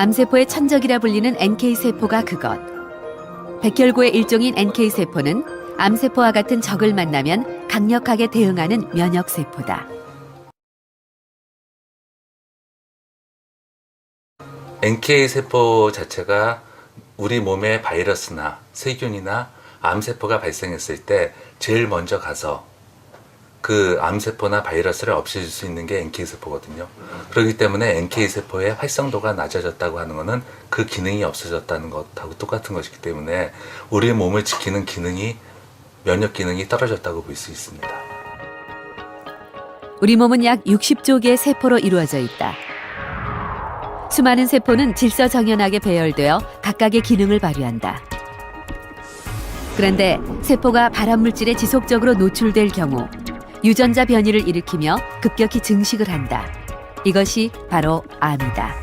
암세포의 천적이라 불리는 NK세포가 그것. 백혈구의 일종인 NK세포는 암세포와 같은 적을 만나면 강력하게 대응하는 면역세포다. NK세포 자체가 우리 몸에 바이러스나 세균이나 암세포가 발생했을 때 제일 먼저 가서 그 암세포나 바이러스를 없애줄 수 있는 게 NK세포거든요. 그렇기 때문에 NK세포의 활성도가 낮아졌다고 하는 것은 그 기능이 없어졌다는 것하고 똑같은 것이기 때문에 우리 몸을 지키는 기능이, 면역 기능이 떨어졌다고 볼 수 있습니다. 우리 몸은 약 60조 개의 세포로 이루어져 있다. 수많은 세포는 질서정연하게 배열되어 각각의 기능을 발휘한다. 그런데 세포가 발암물질에 지속적으로 노출될 경우 유전자 변이를 일으키며 급격히 증식을 한다. 이것이 바로 암이다.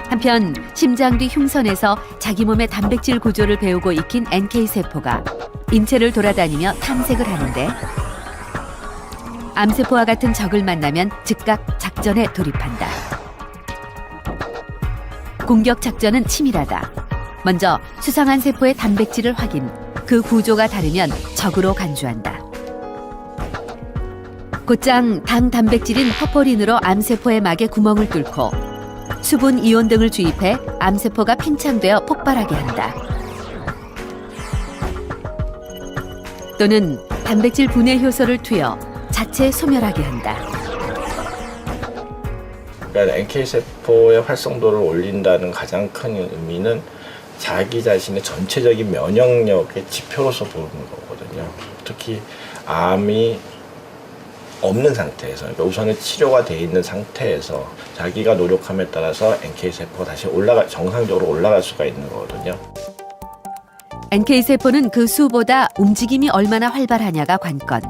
한편 심장 뒤 흉선에서 자기 몸의 단백질 구조를 배우고 익힌 NK세포가 인체를 돌아다니며 탐색을 하는데 암세포와 같은 적을 만나면 즉각 작전에 돌입한다. 공격 작전은 치밀하다. 먼저 수상한 세포의 단백질을 확인, 그 구조가 다르면 적으로 간주한다. 곧장 당 단백질인 퍼포린으로 암세포의 막에 구멍을 뚫고 수분 이온 등을 주입해 암세포가 팽창되어 폭발하게 한다. 또는 단백질 분해 효소를 투여 자체 소멸하게 한다. 그러니까 NK세포의 활성도를 올린다는 가장 큰 의미는 자기 자신의 전체적인 면역력의 지표로서 보는 거거든요. 특히 암이 없는 상태에서, 그러니까 우선은 치료가 돼 있는 상태에서 자기가 노력함에 따라서 NK세포가 다시 정상적으로 올라갈 수가 있는 거거든요. NK세포는 그 수보다 움직임이 얼마나 활발하냐가 관건.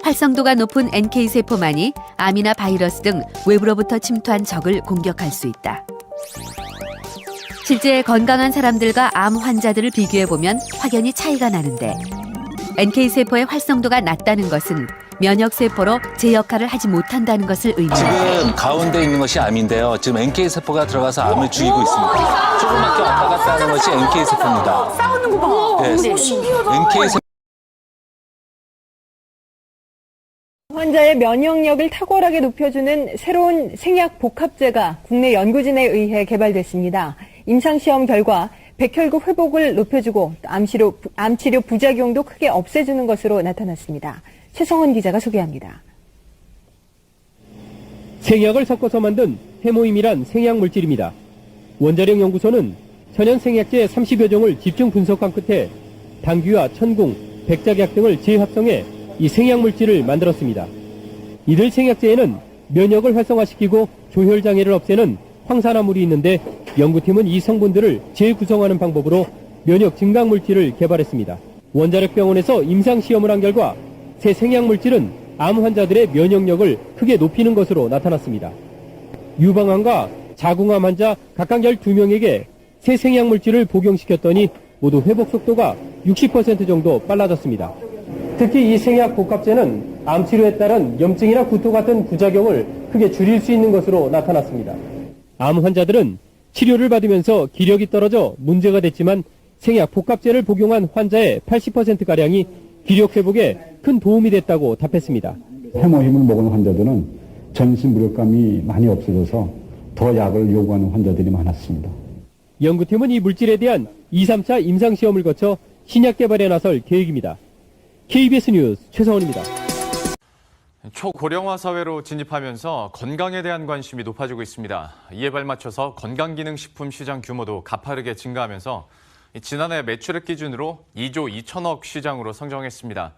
활성도가 높은 NK세포만이 암이나 바이러스 등 외부로부터 침투한 적을 공격할 수 있다. 실제 건강한 사람들과 암 환자들을 비교해보면 확연히 차이가 나는데 NK세포의 활성도가 낮다는 것은 면역세포로 제 역할을 하지 못한다는 것을 의미한다. 지금 가운데 있는 것이 암인데요. 지금 NK세포가 들어가서 암을 죽이고 있습니다. 조그맣게 왔다 갔다 하는 것이 NK세포입니다. 싸우는 거 봐. 네. 신기하다. NK세포 환자의 면역력을 탁월하게 높여주는 새로운 생약 복합제가 국내 연구진에 의해 개발됐습니다. 임상시험 결과 백혈구 회복을 높여주고 암치료 부작용도 크게 없애주는 것으로 나타났습니다. 최성원 기자가 소개합니다. 생약을 섞어서 만든 해모임이란 생약물질입니다. 원자력 연구소는 천연 생약제 30여 종을 집중 분석한 끝에 당귀와 천궁, 백작약 등을 재합성해 이 생약물질을 만들었습니다. 이들 생약제에는 면역을 활성화시키고 조혈장애를 없애는 황산화물이 있는데 연구팀은 이 성분들을 재구성하는 방법으로 면역 증강물질을 개발했습니다. 원자력병원에서 임상시험을 한 결과 새 생약물질은 암 환자들의 면역력을 크게 높이는 것으로 나타났습니다. 유방암과 자궁암 환자 각각 12명에게 새 생약물질을 복용시켰더니 모두 회복 속도가 60% 정도 빨라졌습니다. 특히 이 생약 복합제는 암 치료에 따른 염증이나 구토 같은 부작용을 크게 줄일 수 있는 것으로 나타났습니다. 암 환자들은 치료를 받으면서 기력이 떨어져 문제가 됐지만 생약 복합제를 복용한 환자의 80%가량이 기력 회복에 큰 도움이 됐다고 답했습니다. 해모힘을 먹은 환자들은 전신 무력감이 많이 없어져서 더 약을 요구하는 환자들이 많았습니다. 연구팀은 이 물질에 대한 2, 3차 임상시험을 거쳐 신약 개발에 나설 계획입니다. KBS 뉴스 최성원입니다. 초고령화 사회로 진입하면서 건강에 대한 관심이 높아지고 있습니다. 이에 발맞춰서 건강기능식품 시장 규모도 가파르게 증가하면서 지난해 매출액 기준으로 2조 2천억 시장으로 성장했습니다.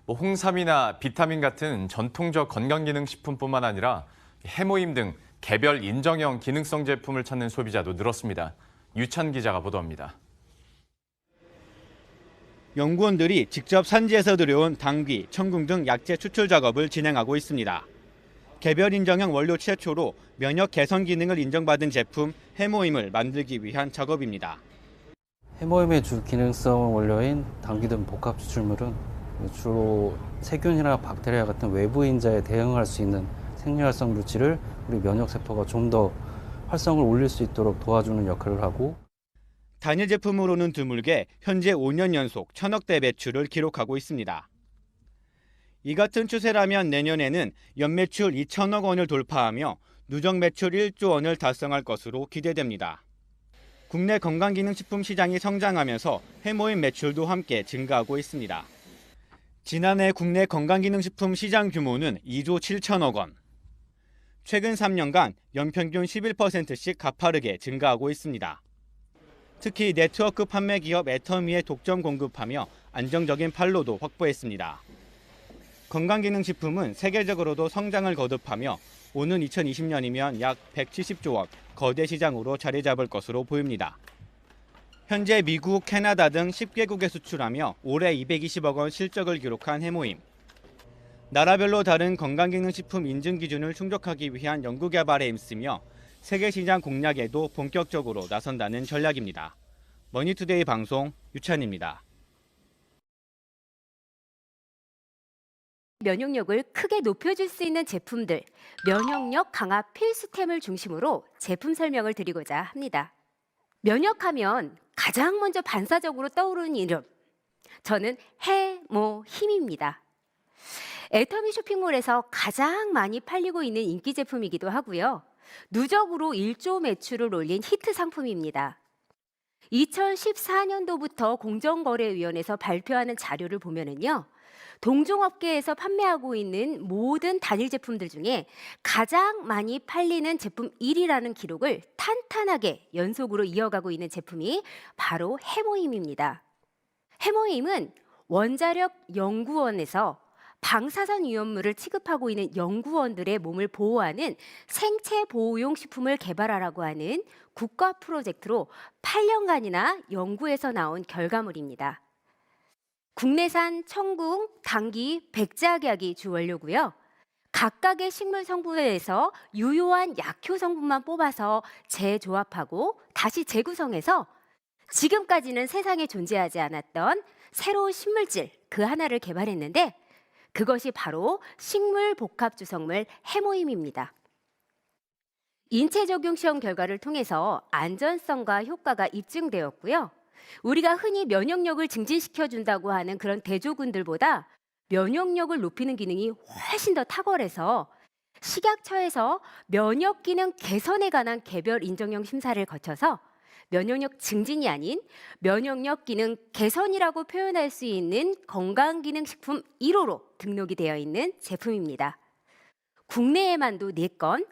홍삼이나 비타민 같은 전통적 건강기능식품뿐만 아니라 해모임 등 개별 인정형 기능성 제품을 찾는 소비자도 늘었습니다. 유찬 기자가 보도합니다. 연구원들이 직접 산지에서 들여온 당귀, 천궁 등 약재 추출 작업을 진행하고 있습니다. 개별 인정형 원료 최초로 면역 개선 기능을 인정받은 제품 해모임을 만들기 위한 작업입니다. 해모임의 주 기능성 원료인 당귀 등 복합 추출물은 주로 세균이나 박테리아 같은 외부 인자에 대응할 수 있는 생리활성 물질을 우리 면역세포가 좀 더 활성을 올릴 수 있도록 도와주는 역할을 하고, 단일 제품으로는 드물게 현재 5년 연속 1000억대 매출을 기록하고 있습니다. 이 같은 추세라면 내년에는 연매출 2천억 원을 돌파하며 누적 매출 1조 원을 달성할 것으로 기대됩니다. 국내 건강기능식품 시장이 성장하면서 해모임 매출도 함께 증가하고 있습니다. 지난해 국내 건강기능식품 시장 규모는 2조 7천억 원. 최근 3년간 연평균 11%씩 가파르게 증가하고 있습니다. 특히 네트워크 판매 기업 애터미에 독점 공급하며 안정적인 판로도 확보했습니다. 건강기능식품은 세계적으로도 성장을 거듭하며 오는 2020년이면 약 170조 원 거대 시장으로 자리 잡을 것으로 보입니다. 현재 미국, 캐나다 등 10개국에 수출하며 올해 220억 원 실적을 기록한 해모임. 나라별로 다른 건강기능식품 인증 기준을 충족하기 위한 연구개발에 힘쓰며 세계 시장 공략에도 본격적으로 나선다는 전략입니다. 머니투데이 방송 유찬입니다. 면역력을 크게 높여줄 수 있는 제품들, 면역력 강화 필수템을 중심으로 제품 설명을 드리고자 합니다. 면역하면 가장 먼저 반사적으로 떠오르는 이름, 저는 해모힘입니다. 애터미 쇼핑몰에서 가장 많이 팔리고 있는 인기 제품이기도 하고요. 누적으로 1조 매출을 올린 히트 상품입니다. 2014년도부터 공정거래위원회에서 발표하는 자료를 보면은요, 동종업계에서 판매하고 있는 모든 단일 제품들 중에 가장 많이 팔리는 제품 1위라는 기록을 탄탄하게 연속으로 이어가고 있는 제품이 바로 해모힘입니다. 해모힘은 원자력 연구원에서 방사선 위험물을 취급하고 있는 연구원들의 몸을 보호하는 생체 보호용 식품을 개발하라고 하는 국가 프로젝트로 8년간이나 연구해서 나온 결과물입니다. 국내산 청궁, 당귀, 백작약이 주 원료고요. 각각의 식물 성분에서 유효한 약효 성분만 뽑아서 재조합하고 다시 재구성해서 지금까지는 세상에 존재하지 않았던 새로운 신물질 그 하나를 개발했는데, 그것이 바로 식물 복합 주성물 해모임입니다. 인체 적용 시험 결과를 통해서 안전성과 효과가 입증되었고요. 우리가 흔히 면역력을 증진시켜준다고 하는 그런 대조군들보다 면역력을 높이는 기능이 훨씬 더 탁월해서 식약처에서 면역 기능 개선에 관한 개별 인정형 심사를 거쳐서 면역력 증진이 아닌 면역력 기능 개선이라고 표현할 수 있는 건강기능식품 1호로 등록이 되어 있는 제품입니다. 국내에만도 4건,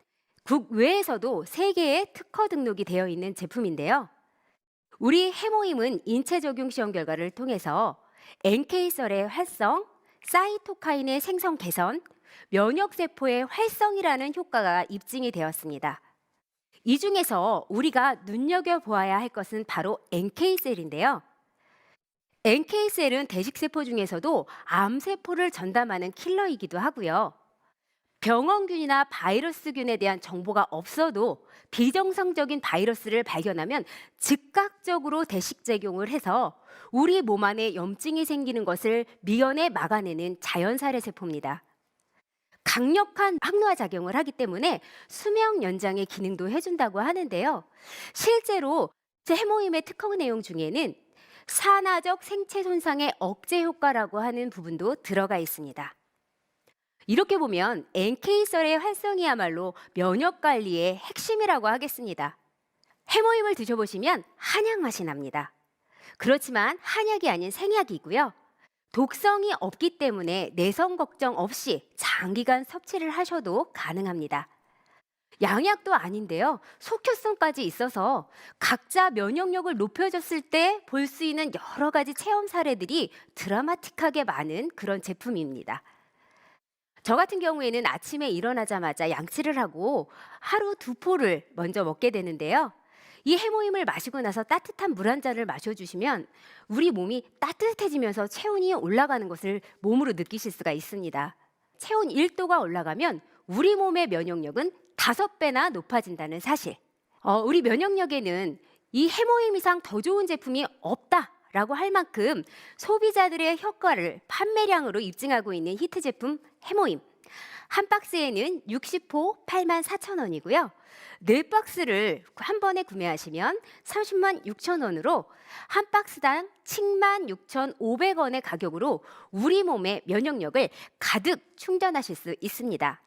국외에서도 3개의 특허 등록이 되어 있는 제품인데요. 우리 해모임은 인체 적용 시험 결과를 통해서 NK셀의 활성, 사이토카인의 생성 개선, 면역세포의 활성이라는 효과가 입증이 되었습니다. 이 중에서 우리가 눈여겨보아야 할 것은 바로 NK셀인데요. NK셀은 대식세포 중에서도 암세포를 전담하는 킬러이기도 하고요. 병원균이나 바이러스균에 대한 정보가 없어도 비정상적인 바이러스를 발견하면 즉각적으로 대식작용을 해서 우리 몸 안에 염증이 생기는 것을 미연에 막아내는 자연살해세포입니다. 강력한 항노화 작용을 하기 때문에 수명 연장의 기능도 해준다고 하는데요. 실제로 해모임의 특허 내용 중에는 산화적 생체 손상의 억제 효과라고 하는 부분도 들어가 있습니다. 이렇게 보면 NK셀의 활성이야말로 면역 관리의 핵심이라고 하겠습니다. 해모임을 드셔보시면 한약 맛이 납니다. 그렇지만 한약이 아닌 생약이고요. 독성이 없기 때문에 내성 걱정 없이 장기간 섭취를 하셔도 가능합니다. 양약도 아닌데요. 속효성까지 있어서 각자 면역력을 높여줬을 때 볼 수 있는 여러 가지 체험 사례들이 드라마틱하게 많은 그런 제품입니다. 저 같은 경우에는 아침에 일어나자마자 양치를 하고 하루 2포를 먼저 먹게 되는데요. 이 해모임을 마시고 나서 따뜻한 물 한 잔을 마셔주시면 우리 몸이 따뜻해지면서 체온이 올라가는 것을 몸으로 느끼실 수가 있습니다. 체온 1도가 올라가면 우리 몸의 면역력은 5배나 높아진다는 사실. 우리 면역력에는 이 해모임 이상 더 좋은 제품이 없다라고 할 만큼 소비자들의 효과를 판매량으로 입증하고 있는 히트 제품 해모임. 한 박스에는 60호 84,000원이고요. 4박스를 한 번에 구매하시면 30만 6천 원으로 한 박스당 76,500원의 가격으로 우리 몸의 면역력을 가득 충전하실 수 있습니다.